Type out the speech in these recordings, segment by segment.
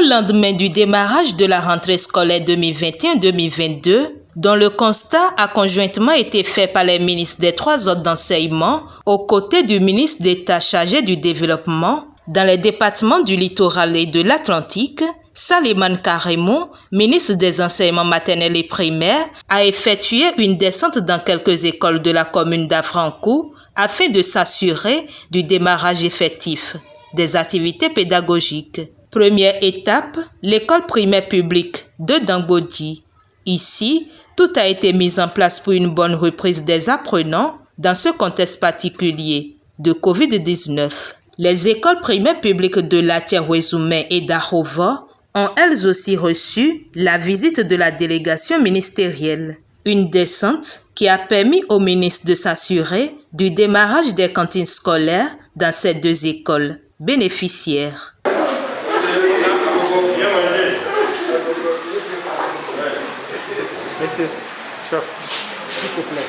lendemain du démarrage de la rentrée scolaire 2021-2022, dont le constat a conjointement été fait par les ministres des 3 ordres d'enseignement, aux côtés du ministre d'État chargé du développement, dans les départements du littoral et de l'Atlantique, Salimane Karemou, ministre des enseignements maternels et primaires, a effectué une descente dans quelques écoles de la commune d'Afrankou afin de s'assurer du démarrage effectif des activités pédagogiques. Première étape, l'école primaire publique de Dangodi. Ici, tout a été mis en place pour une bonne reprise des apprenants dans ce contexte particulier de Covid-19. Les écoles primaires publiques de Latier-Ouézoumé et d'Arova ont elles aussi reçu la visite de la délégation ministérielle. Une descente qui a permis au ministre de s'assurer du démarrage des cantines scolaires dans ces 2 écoles bénéficiaires. Monsieur, s'il vous plaît.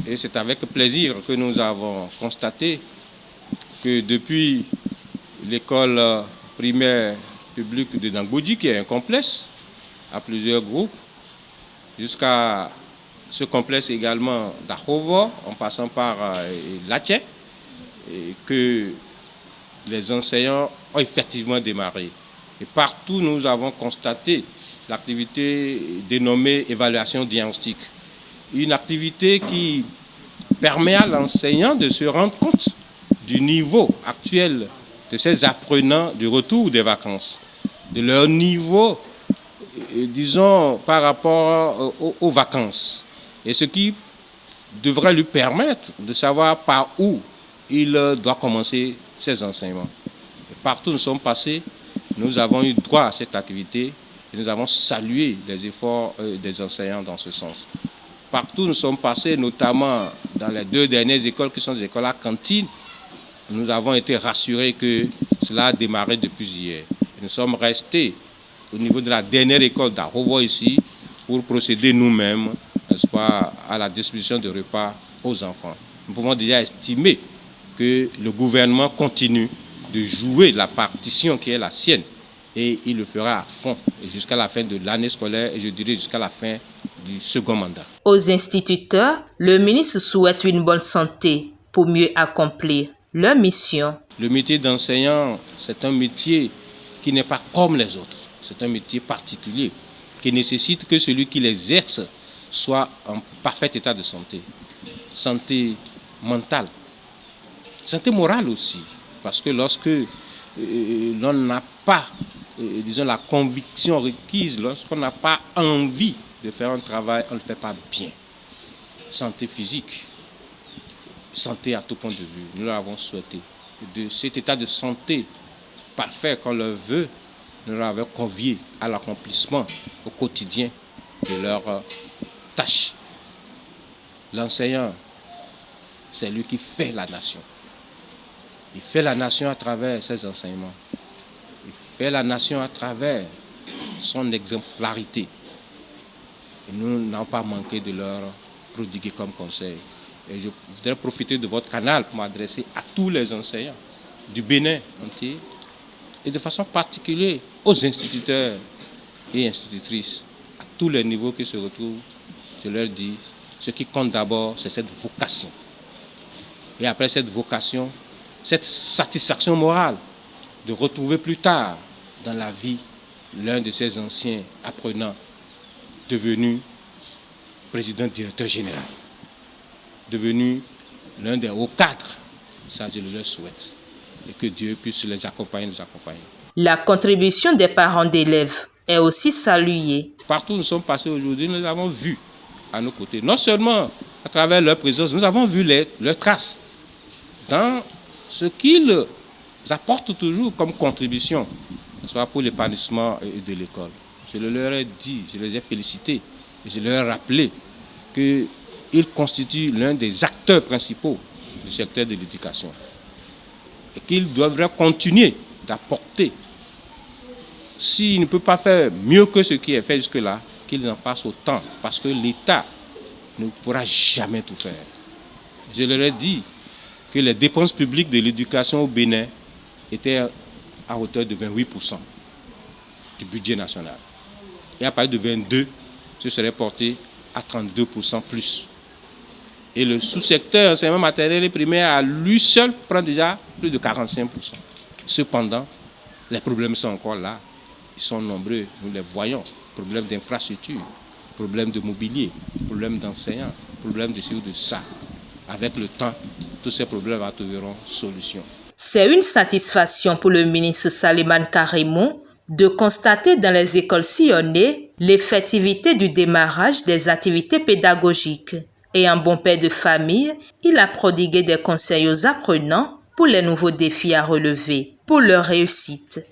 Et c'est avec plaisir que nous avons constaté que depuis l'école primaire publique de Dangodi, qui est un complexe à plusieurs groupes, jusqu'à ce complexe également d'Arova, en passant par Latché, que les enseignants ont effectivement démarré. Et partout, nous avons constaté l'activité dénommée évaluation diagnostique. Une activité qui permet à l'enseignant de se rendre compte du niveau actuel de ces apprenants du retour des vacances, de leur niveau, disons, par rapport aux vacances. Et ce qui devrait lui permettre de savoir par où il doit commencer ses enseignements. Et partout où nous sommes passés, nous avons eu droit à cette activité et nous avons salué les efforts des enseignants dans ce sens. Partout où nous sommes passés, notamment dans les 2 dernières écoles qui sont des écoles à cantine, nous avons été rassurés que cela a démarré depuis hier. Et nous sommes restés au niveau de la dernière école d'Arova ici pour procéder nous-mêmes, n'est-ce pas, à la distribution de repas aux enfants. Nous pouvons déjà estimer que le gouvernement continue de jouer la partition qui est la sienne et il le fera à fond jusqu'à la fin de l'année scolaire et je dirais jusqu'à la fin du second mandat. Aux instituteurs, le ministre souhaite une bonne santé pour mieux accomplir leur mission. Le métier d'enseignant, c'est un métier qui n'est pas comme les autres. C'est un métier particulier qui nécessite que celui qui l'exerce soit en parfait état de santé. Santé mentale, santé morale aussi. Parce que lorsque l'on n'a pas, disons, la conviction requise, lorsqu'on n'a pas envie de faire un travail, on ne le fait pas bien. Santé physique, santé à tout point de vue, nous l'avons souhaité. De cet état de santé parfait qu'on le veut, nous l'avons convié à l'accomplissement au quotidien de leurs tâches. L'enseignant, c'est lui qui fait la nation. Il fait la nation à travers ses enseignements. Il fait la nation à travers son exemplarité. Et nous n'avons pas manqué de leur prodiguer comme conseil. Et je voudrais profiter de votre canal pour m'adresser à tous les enseignants du Bénin entier et de façon particulière aux instituteurs et institutrices à tous les niveaux qui se retrouvent. Je leur dis, ce qui compte d'abord, c'est cette vocation. Et après cette vocation, cette satisfaction morale de retrouver plus tard dans la vie l'un de ces anciens apprenants devenu président directeur général, devenu l'un des hauts cadres. Ça, je le leur souhaite. Et que Dieu puisse les accompagner, nous accompagner. La contribution des parents d'élèves est aussi saluée. Partout où nous sommes passés aujourd'hui, nous avons vu à nos côtés, non seulement à travers leur présence, nous avons vu leurs traces dans ce qu'ils apportent toujours comme contribution, soit pour l'épanouissement de l'école. Je leur ai dit, je les ai félicités et je leur ai rappelé qu'ils constituent l'un des acteurs principaux du secteur de l'éducation et qu'ils devraient continuer d'apporter. S'ils ne peuvent pas faire mieux que ce qui est fait jusque-là, qu'ils en fassent autant, parce que l'État ne pourra jamais tout faire. Je leur ai dit que les dépenses publiques de l'éducation au Bénin était à hauteur de 28% du budget national. Et à partir de 22, ce serait porté à 32% plus. Et le sous-secteur enseignement maternel et primaire à lui seul prend déjà plus de 45%. Cependant, les problèmes sont encore là. Ils sont nombreux, nous les voyons. Problèmes d'infrastructure, problèmes de mobilier, problèmes d'enseignants, problèmes de ci ou de ça. Avec le temps, tous ces problèmes trouveront solution. C'est une satisfaction pour le ministre Salimane Karimou de constater dans les écoles sillonnées l'effectivité du démarrage des activités pédagogiques. Et en bon père de famille, il a prodigué des conseils aux apprenants pour les nouveaux défis à relever pour leur réussite.